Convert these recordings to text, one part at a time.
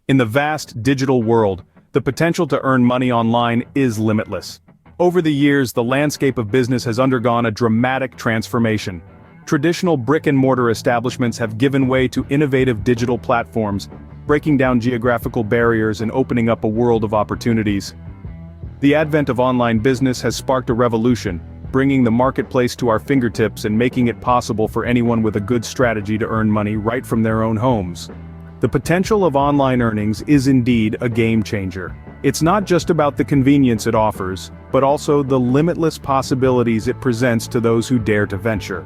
In the vast digital world, the potential to earn money online is limitless. Over the years, the landscape of business has undergone a dramatic transformation. Traditional brick-and-mortar establishments have given way to innovative digital platforms, breaking down geographical barriers and opening up a world of opportunities. The advent of online business has sparked a revolution, bringing the marketplace to our fingertips and making it possible for anyone with a good strategy to earn money right from their own homes. The potential of online earnings is indeed a game changer. It's not just about the convenience it offers, but also the limitless possibilities it presents to those who dare to venture.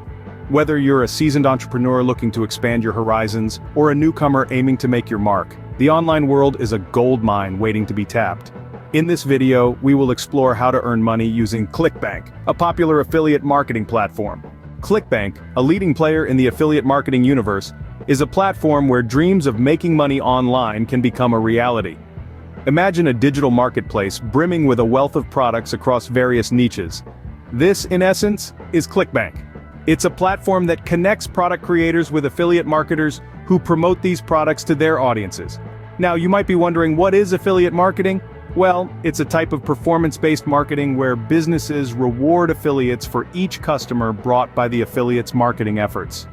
Whether you're a seasoned entrepreneur looking to expand your horizons, or a newcomer aiming to make your mark, the online world is a goldmine waiting to be tapped. In this video, we will explore how to earn money using ClickBank, a popular affiliate marketing platform. ClickBank, a leading player in the affiliate marketing universe, is a platform where dreams of making money online can become a reality. Imagine a digital marketplace brimming with a wealth of products across various niches. This, in essence, is ClickBank. It's a platform that connects product creators with affiliate marketers who promote these products to their audiences. Now, you might be wondering, what is affiliate marketing? Well, it's a type of performance-based marketing where businesses reward affiliates for each customer brought by the affiliate's marketing efforts.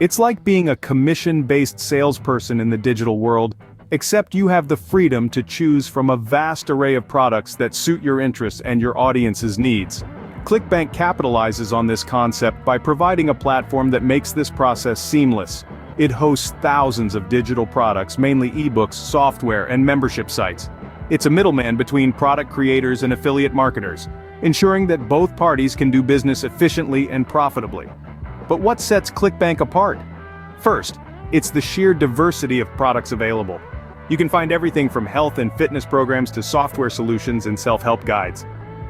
It's like being a commission-based salesperson in the digital world, except you have the freedom to choose from a vast array of products that suit your interests and your audience's needs. ClickBank capitalizes on this concept by providing a platform that makes this process seamless. It hosts thousands of digital products, mainly ebooks, software, and membership sites. It's a middleman between product creators and affiliate marketers, ensuring that both parties can do business efficiently and profitably. But what sets ClickBank apart? First, it's the sheer diversity of products available. You can find everything from health and fitness programs to software solutions and self-help guides.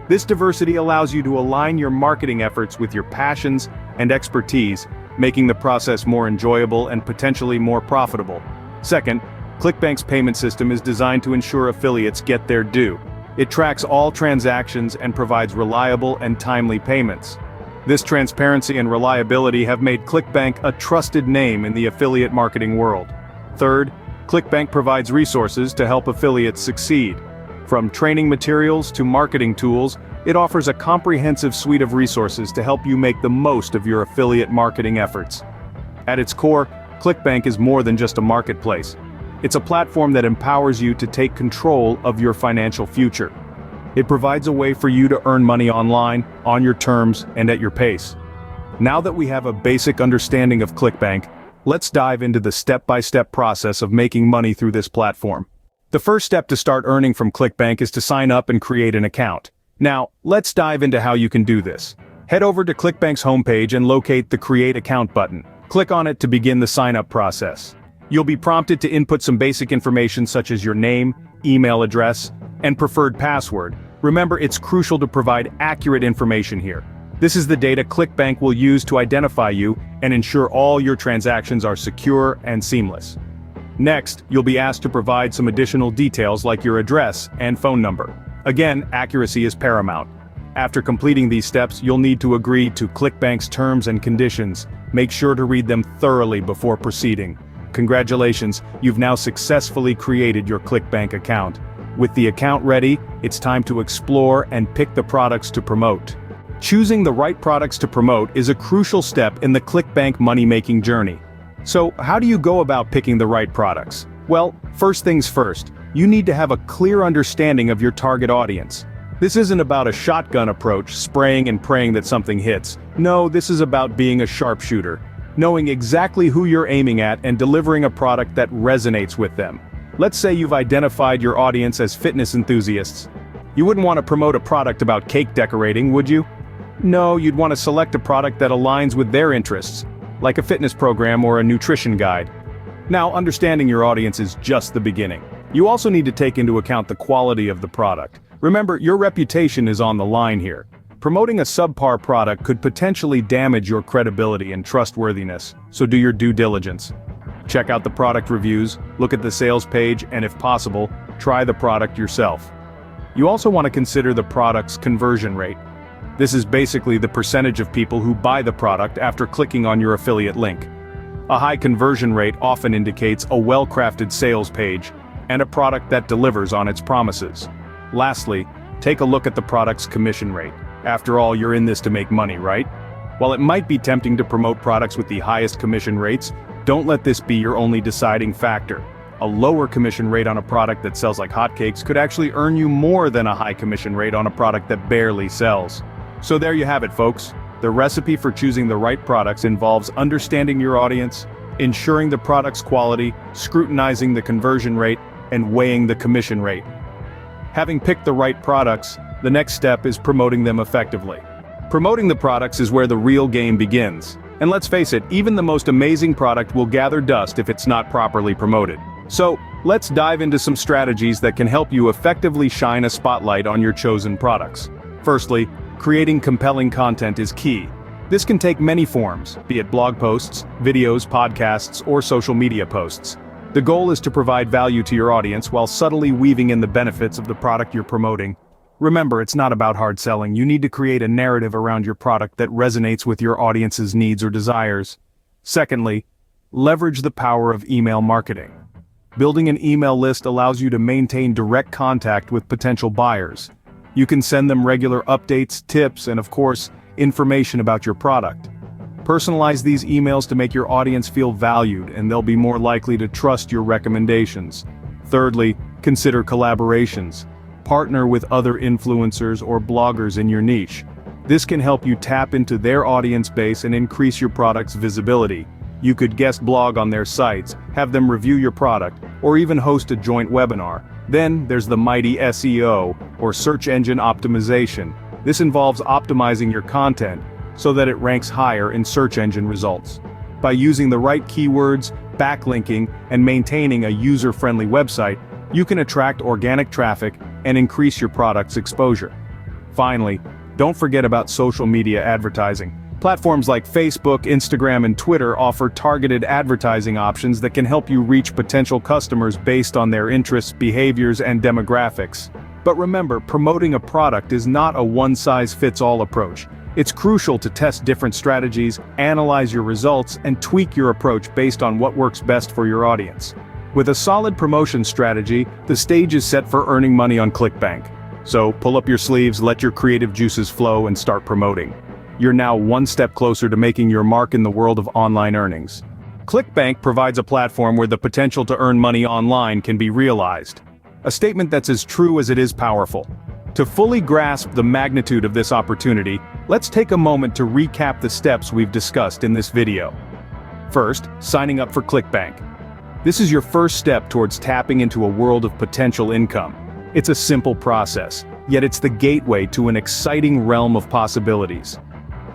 This diversity allows you to align your marketing efforts with your passions and expertise, making the process more enjoyable and potentially more profitable. Second, ClickBank's payment system is designed to ensure affiliates get their due. It tracks all transactions and provides reliable and timely payments. This transparency and reliability have made ClickBank a trusted name in the affiliate marketing world. Third, ClickBank provides resources to help affiliates succeed. From training materials to marketing tools, it offers a comprehensive suite of resources to help you make the most of your affiliate marketing efforts. At its core, ClickBank is more than just a marketplace. It's a platform that empowers you to take control of your financial future. It provides a way for you to earn money online, on your terms, and at your pace. Now that we have a basic understanding of ClickBank, let's dive into the step-by-step process of making money through this platform. The first step to start earning from ClickBank is to sign up and create an account. Now, let's dive into how you can do this. Head over to ClickBank's homepage and locate the Create Account button. Click on it to begin the sign-up process. You'll be prompted to input some basic information such as your name, email address, and preferred password. Remember, it's crucial to provide accurate information here. This is the data ClickBank will use to identify you and ensure all your transactions are secure and seamless. Next, you'll be asked to provide some additional details like your address and phone number. Again, accuracy is paramount. After completing these steps, you'll need to agree to ClickBank's terms and conditions. Make sure to read them thoroughly before proceeding. Congratulations, you've now successfully created your ClickBank account. With the account ready, it's time to explore and pick the products to promote. Choosing the right products to promote is a crucial step in the ClickBank money-making journey. So, how do you go about picking the right products? Well, first things first, you need to have a clear understanding of your target audience. This isn't about a shotgun approach, spraying and praying that something hits. No, this is about being a sharpshooter, knowing exactly who you're aiming at and delivering a product that resonates with them. Let's say you've identified your audience as fitness enthusiasts. You wouldn't want to promote a product about cake decorating, would you? No, you'd want to select a product that aligns with their interests, like a fitness program or a nutrition guide. Now, understanding your audience is just the beginning. You also need to take into account the quality of the product. Remember, your reputation is on the line here. Promoting a subpar product could potentially damage your credibility and trustworthiness, so do your due diligence. Check out the product reviews, look at the sales page, and if possible, try the product yourself. You also want to consider the product's conversion rate. This is basically the percentage of people who buy the product after clicking on your affiliate link. A high conversion rate often indicates a well-crafted sales page, and a product that delivers on its promises. Lastly, take a look at the product's commission rate. After all, you're in this to make money, right? While it might be tempting to promote products with the highest commission rates, don't let this be your only deciding factor. A lower commission rate on a product that sells like hotcakes could actually earn you more than a high commission rate on a product that barely sells. So there you have it, folks. The recipe for choosing the right products involves understanding your audience, ensuring the product's quality, scrutinizing the conversion rate, and weighing the commission rate. Having picked the right products, the next step is promoting them effectively. Promoting the products is where the real game begins. And let's face it, even the most amazing product will gather dust if it's not properly promoted. So, let's dive into some strategies that can help you effectively shine a spotlight on your chosen products. Firstly, creating compelling content is key. This can take many forms, be it blog posts, videos, podcasts, or social media posts. The goal is to provide value to your audience while subtly weaving in the benefits of the product you're promoting. Remember, it's not about hard selling. You need to create a narrative around your product that resonates with your audience's needs or desires. Secondly, leverage the power of email marketing. Building an email list allows you to maintain direct contact with potential buyers. You can send them regular updates, tips, and of course, information about your product. Personalize these emails to make your audience feel valued, and they'll be more likely to trust your recommendations. Thirdly, consider collaborations. Partner with other influencers or bloggers in your niche. This can help you tap into their audience base and increase your product's visibility. You could guest blog on their sites, have them review your product, or even host a joint webinar. Then there's the mighty SEO, or search engine optimization. This involves optimizing your content so that it ranks higher in search engine results. By using the right keywords, backlinking, and maintaining a user-friendly website, you can attract organic traffic and increase your product's exposure. Finally, don't forget about social media advertising. Platforms like Facebook, Instagram, and Twitter offer targeted advertising options that can help you reach potential customers based on their interests, behaviors, and demographics. But remember, promoting a product is not a one-size-fits-all approach. It's crucial to test different strategies, analyze your results, and tweak your approach based on what works best for your audience. With a solid promotion strategy, the stage is set for earning money on ClickBank. So, pull up your sleeves, let your creative juices flow, and start promoting. You're now one step closer to making your mark in the world of online earnings. ClickBank provides a platform where the potential to earn money online can be realized. A statement that's as true as it is powerful. To fully grasp the magnitude of this opportunity, let's take a moment to recap the steps we've discussed in this video. First, signing up for ClickBank. This is your first step towards tapping into a world of potential income. It's a simple process, yet it's the gateway to an exciting realm of possibilities.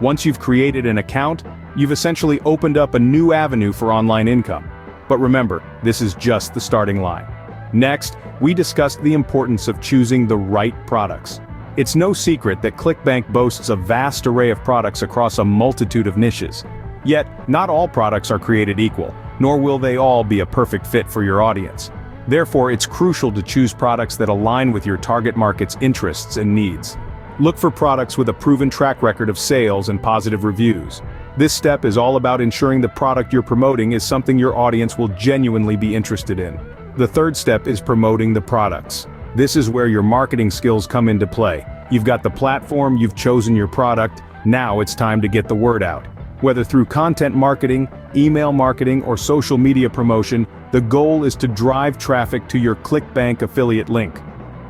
Once you've created an account, you've essentially opened up a new avenue for online income. But remember, this is just the starting line. Next, we discussed the importance of choosing the right products. It's no secret that ClickBank boasts a vast array of products across a multitude of niches. Yet, not all products are created equal, nor will they all be a perfect fit for your audience. Therefore, it's crucial to choose products that align with your target market's interests and needs. Look for products with a proven track record of sales and positive reviews. This step is all about ensuring the product you're promoting is something your audience will genuinely be interested in. The third step is promoting the products. This is where your marketing skills come into play. You've got the platform, you've chosen your product, now it's time to get the word out. Whether through content marketing, email marketing, or social media promotion, the goal is to drive traffic to your ClickBank affiliate link.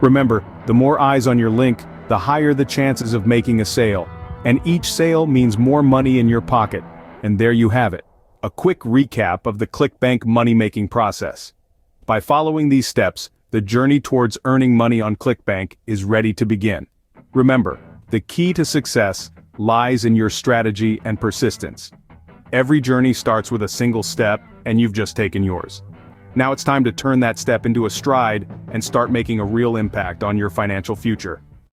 Remember, the more eyes on your link, the higher the chances of making a sale. And each sale means more money in your pocket. And there you have it. A quick recap of the ClickBank money-making process. By following these steps, the journey towards earning money on ClickBank is ready to begin. Remember, the key to success lies in your strategy and persistence. Every journey starts with a single step, and you've just taken yours. Now it's time to turn that step into a stride and start making a real impact on your financial future.